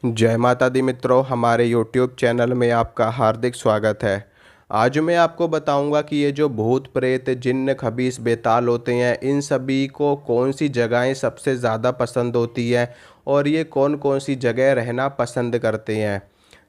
जय माता दी मित्रों, हमारे YouTube चैनल में आपका हार्दिक स्वागत है। आज मैं आपको बताऊंगा कि ये जो भूत प्रेत जिन्न खबीस बेताल होते हैं, इन सभी को कौन सी जगहें सबसे ज़्यादा पसंद होती है और ये कौन कौन सी जगह रहना पसंद करते हैं।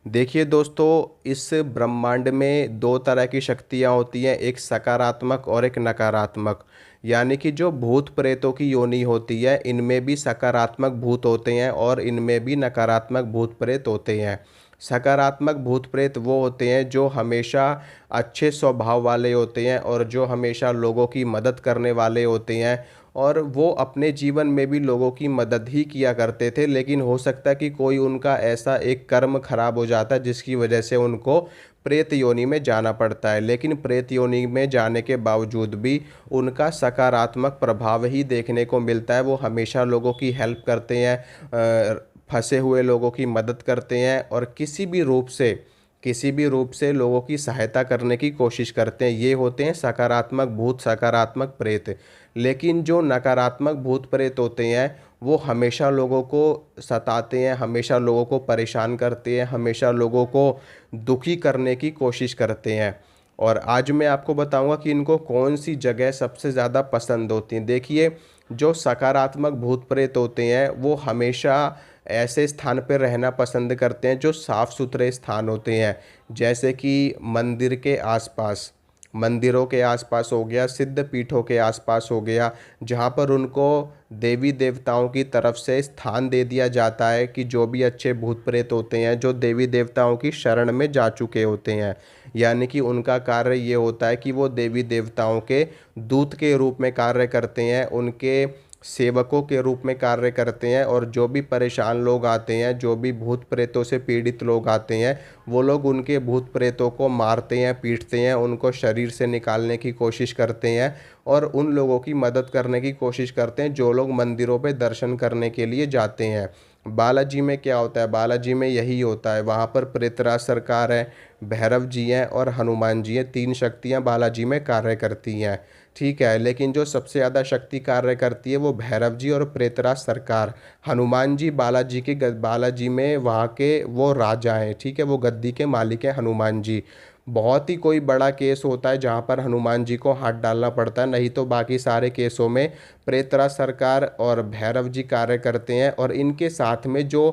देखिए दोस्तों, इस ब्रह्मांड में दो तरह की शक्तियाँ होती हैं, एक सकारात्मक और एक नकारात्मक। यानी कि जो भूत प्रेतों की योनि होती है, इनमें भी सकारात्मक भूत होते हैं और इनमें भी नकारात्मक भूत प्रेत होते हैं। सकारात्मक भूत प्रेत वो होते हैं जो हमेशा अच्छे स्वभाव वाले होते हैं और जो हमेशा लोगों की मदद करने वाले होते हैं, और वो अपने जीवन में भी लोगों की मदद ही किया करते थे। लेकिन हो सकता है कि कोई उनका ऐसा एक कर्म खराब हो जाता है जिसकी वजह से उनको प्रेत योनि में जाना पड़ता है। लेकिन प्रेत योनि में जाने के बावजूद भी उनका सकारात्मक प्रभाव ही देखने को मिलता है। वो हमेशा लोगों की हेल्प करते हैं, फंसे हुए लोगों की मदद करते हैं और किसी भी रूप से लोगों की सहायता करने की कोशिश करते हैं। ये होते हैं सकारात्मक भूत, सकारात्मक प्रेत। लेकिन जो नकारात्मक भूत प्रेत होते हैं, वो हमेशा लोगों को सताते हैं, हमेशा लोगों को परेशान करते हैं, हमेशा लोगों को दुखी करने की कोशिश करते हैं। और आज मैं आपको बताऊंगा कि इनको कौन सी जगह सबसे ज़्यादा पसंद होती है। देखिए, जो सकारात्मक भूत प्रेत होते हैं वो हमेशा ऐसे स्थान पर रहना पसंद करते हैं जो साफ़ सुथरे स्थान होते हैं, जैसे कि मंदिर के आसपास, मंदिरों के आसपास हो गया, सिद्ध पीठों के आसपास हो गया, जहाँ पर उनको देवी देवताओं की तरफ से स्थान दे दिया जाता है कि जो भी अच्छे भूत प्रेत होते हैं जो देवी देवताओं की शरण में जा चुके होते हैं, यानी कि उनका कार्य ये होता है कि वो देवी देवताओं के दूत के रूप में कार्य करते हैं, उनके सेवकों के रूप में कार्य करते हैं। और जो भी परेशान लोग आते हैं, जो भी भूत प्रेतों से पीड़ित लोग आते हैं, वो लोग उनके भूत प्रेतों को मारते हैं, पीटते हैं, उनको शरीर से निकालने की कोशिश करते हैं और उन लोगों की मदद करने की कोशिश करते हैं जो लोग मंदिरों पे दर्शन करने के लिए जाते हैं। बालाजी में क्या होता है? बालाजी में यही होता है। वहाँ पर प्रेतराज सरकार है, भैरव जी हैं और हनुमान जी हैं। तीन शक्तियाँ बालाजी में कार्य करती हैं, ठीक है। लेकिन जो सबसे ज़्यादा शक्ति कार्य करती है वो भैरव जी और प्रेतराज सरकार। हनुमान जी बालाजी के बालाजी में वहाँ के वो राजा हैं, ठीक है, वो गद्दी के मालिक हैं हनुमान जी। बहुत ही कोई बड़ा केस होता है जहाँ पर हनुमान जी को हाथ डालना पड़ता है, नहीं तो बाकी सारे केसों में प्रेतराज सरकार और भैरव जी कार्य करते हैं। और इनके साथ में जो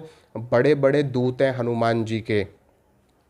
बड़े बड़े दूत हैं हनुमान जी के,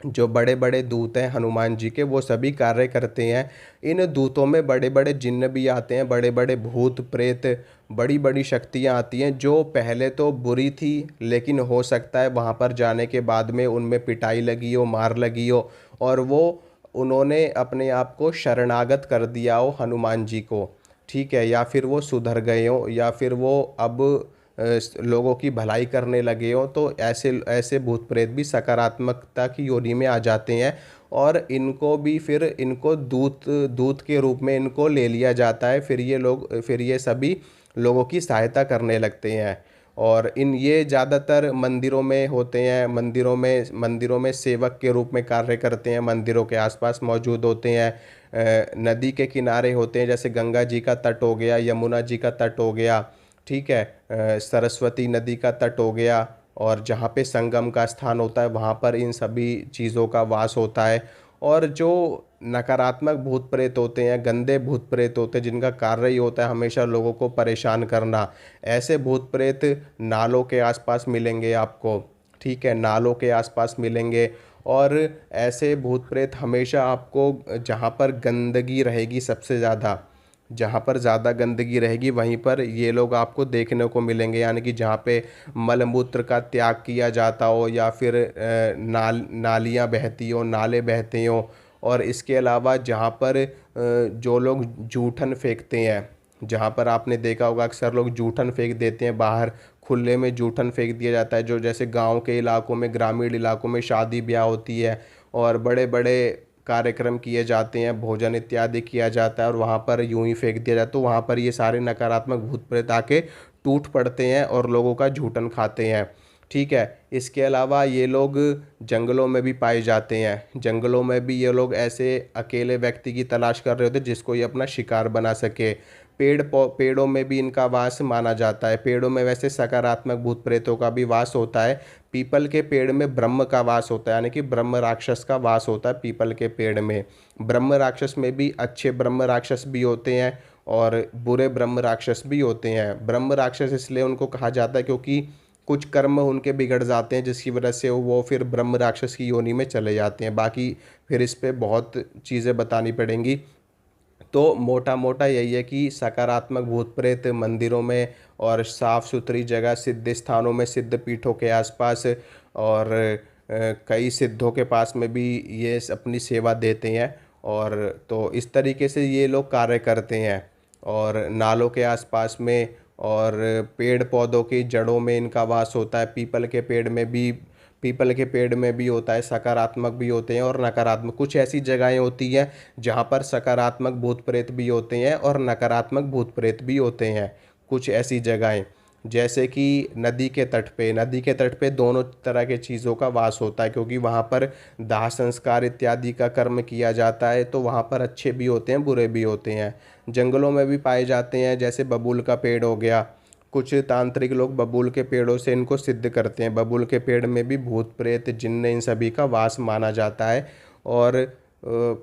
जो बड़े बड़े दूत हैं हनुमान जी के, वो सभी कार्य करते हैं। इन दूतों में बड़े बड़े जिन्न भी आते हैं, बड़े बड़े भूत प्रेत, बड़ी बड़ी शक्तियाँ आती हैं जो पहले तो बुरी थी, लेकिन हो सकता है वहाँ पर जाने के बाद में उनमें पिटाई लगी हो, मार लगी हो, और वो उन्होंने अपने आप को शरणागत कर दिया हो हनुमान जी को, ठीक है, या फिर वो सुधर गए हो, या फिर वो अब लोगों की भलाई करने लगे हो। तो ऐसे ऐसे भूत प्रेत भी सकारात्मकता की योनि में आ जाते हैं और इनको भी फिर इनको दूत दूत के रूप में इनको ले लिया जाता है। फिर ये सभी लोगों की सहायता करने लगते हैं। और ये ज़्यादातर मंदिरों में होते हैं, मंदिरों में सेवक के रूप में कार्य करते हैं, मंदिरों के आसपास मौजूद होते हैं, नदी के किनारे होते हैं, जैसे गंगा जी का तट हो गया, यमुना जी का तट हो गया, ठीक है, सरस्वती नदी का तट हो गया, और जहाँ पे संगम का स्थान होता है वहाँ पर इन सभी चीज़ों का वास होता है। और जो नकारात्मक भूत प्रेत होते हैं, गंदे भूत प्रेत होते हैं, जिनका कार्य ही होता है हमेशा लोगों को परेशान करना, ऐसे भूत प्रेत नालों के आसपास मिलेंगे आपको, ठीक है, नालों के आसपास मिलेंगे। और ऐसे भूत प्रेत हमेशा आपको, जहाँ पर गंदगी रहेगी सबसे ज़्यादा, जहाँ पर ज़्यादा गंदगी रहेगी वहीं पर ये लोग आपको देखने को मिलेंगे। यानी कि जहाँ पे मलमूत्र का त्याग किया जाता हो, या फिर नालियाँ बहती हो, नाले बहते हों। और इसके अलावा जहाँ पर जो लोग जूठन फेंकते हैं, जहाँ पर आपने देखा होगा अक्सर लोग जूठन फेंक देते हैं बाहर, खुले में जूठन फेंक दिया जाता है। जो जैसे गांव के इलाकों में, ग्रामीण इलाकों में शादी ब्याह होती है और बड़े बड़े कार्यक्रम किए जाते हैं, भोजन इत्यादि किया जाता है, और वहाँ पर यूं ही फेंक दिया जाता है, तो वहाँ पर ये सारे नकारात्मक भूत प्रेत आके टूट पड़ते हैं और लोगों का जूठन खाते हैं, ठीक है। इसके अलावा ये लोग जंगलों में भी पाए जाते हैं। जंगलों में भी ये लोग ऐसे अकेले व्यक्ति की तलाश कर रहे होते हैं जिसको ये अपना शिकार बना सके। पेड़ों में भी इनका वास माना जाता है। पेड़ों में वैसे सकारात्मक भूत प्रेतों का भी वास होता है। पीपल के पेड़ में ब्रह्म का वास होता है, यानी कि ब्रह्म राक्षस का वास होता है पीपल के पेड़ में। ब्रह्म राक्षस में भी अच्छे ब्रह्म राक्षस भी होते हैं और बुरे ब्रह्म राक्षस भी होते हैं। ब्रह्म राक्षस इसलिए उनको कहा जाता है क्योंकि कुछ कर्म उनके बिगड़ जाते हैं, जिसकी वजह से वो फिर ब्रह्म राक्षस की योनि में चले जाते हैं। बाकी फिर इस पे बहुत चीज़ें बतानी पड़ेंगी। तो मोटा मोटा यही है कि सकारात्मक भूत प्रेत मंदिरों में और साफ़ सुथरी जगह, सिद्ध स्थानों में, सिद्ध पीठों के आसपास और कई सिद्धों के पास में भी ये अपनी सेवा देते हैं। और तो इस तरीके से ये लोग कार्य करते हैं। और नालों के आसपास में और पेड़ पौधों की जड़ों में इनका वास होता है। पीपल के पेड़ में भी होता है, सकारात्मक भी होते हैं और नकारात्मक। कुछ ऐसी जगहें होती हैं जहाँ पर सकारात्मक भूत प्रेत भी होते हैं और नकारात्मक भूत प्रेत भी होते हैं। कुछ ऐसी जगहें जैसे कि नदी के तट पे दोनों तरह के चीज़ों का वास होता है, क्योंकि वहाँ पर दाह संस्कार इत्यादि का कर्म किया जाता है। तो वहाँ पर अच्छे भी होते हैं, बुरे भी होते हैं। जंगलों में भी पाए जाते हैं, जैसे बबूल का पेड़ हो गया। कुछ तांत्रिक लोग बबूल के पेड़ों से इनको सिद्ध करते हैं। बबूल के पेड़ में भी भूत प्रेत जिन्न इन सभी का वास माना जाता है। और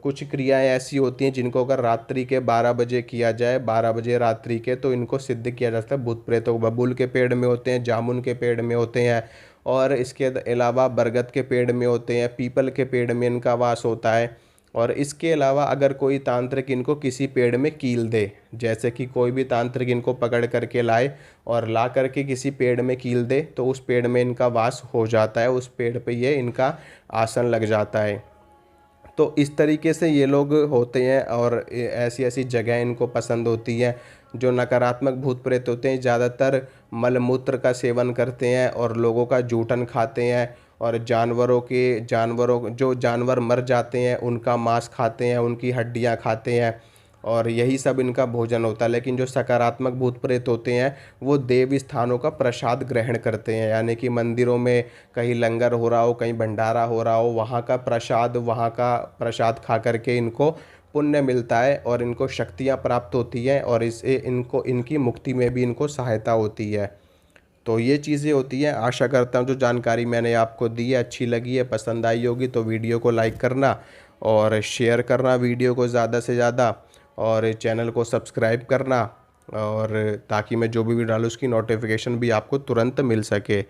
कुछ क्रियाएं ऐसी होती हैं जिनको अगर रात्रि के 12 बजे किया जाए, 12 बजे रात्रि के, तो इनको सिद्ध किया जाता है भूत प्रेतों को। बबूल के पेड़ में होते हैं, जामुन के पेड़ में होते हैं और इसके अलावा बरगद के पेड़ में होते हैं, पीपल के पेड़ में इनका वास होता है। और इसके अलावा अगर कोई तांत्रिक इनको किसी पेड़ में कील दे, जैसे कि कोई भी तांत्रिक इनको पकड़ करके लाए और ला करके किसी पेड़ में कील दे, तो उस पेड़ में इनका वास हो जाता है, उस पेड़ पे ये इनका आसन लग जाता है। तो इस तरीके से ये लोग होते हैं और ऐसी ऐसी जगह इनको पसंद होती हैं। जो नकारात्मक भूत प्रेत होते हैं ज़्यादातर मलमूत्र का सेवन करते हैं और लोगों का जूठन खाते हैं और जो जानवर मर जाते हैं उनका मांस खाते हैं, उनकी हड्डियां खाते हैं और यही सब इनका भोजन होता है। लेकिन जो सकारात्मक भूत प्रेत होते हैं वो देव स्थानों का प्रसाद ग्रहण करते हैं, यानी कि मंदिरों में कहीं लंगर हो रहा हो, कहीं भंडारा हो रहा हो, वहाँ का प्रसाद खा करके इनको पुण्य मिलता है और इनको शक्तियाँ प्राप्त होती हैं और इससे इनको इनकी मुक्ति में भी इनको सहायता होती है। तो ये चीज़ें होती हैं। आशा करता हूँ जो जानकारी मैंने आपको दी है अच्छी लगी है, पसंद आई होगी। तो वीडियो को लाइक करना और शेयर करना वीडियो को ज़्यादा से ज़्यादा, और चैनल को सब्सक्राइब करना, और ताकि मैं जो भी डालूँ उसकी नोटिफिकेशन भी आपको तुरंत मिल सके।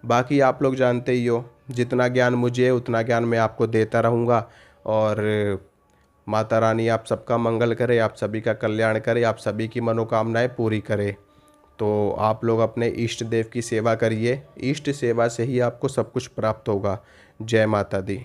बाकी आप लोग जानते ही हो, जितना ज्ञान मुझे है उतना ज्ञान मैं आपको देता रहूँगा। और माता रानी आप सबका मंगल करे, आप सभी का कल्याण करे, आप सभी की मनोकामनाएं पूरी करे। तो आप लोग अपने इष्ट देव की सेवा करिए, इष्ट सेवा से ही आपको सब कुछ प्राप्त होगा। जय माता दी।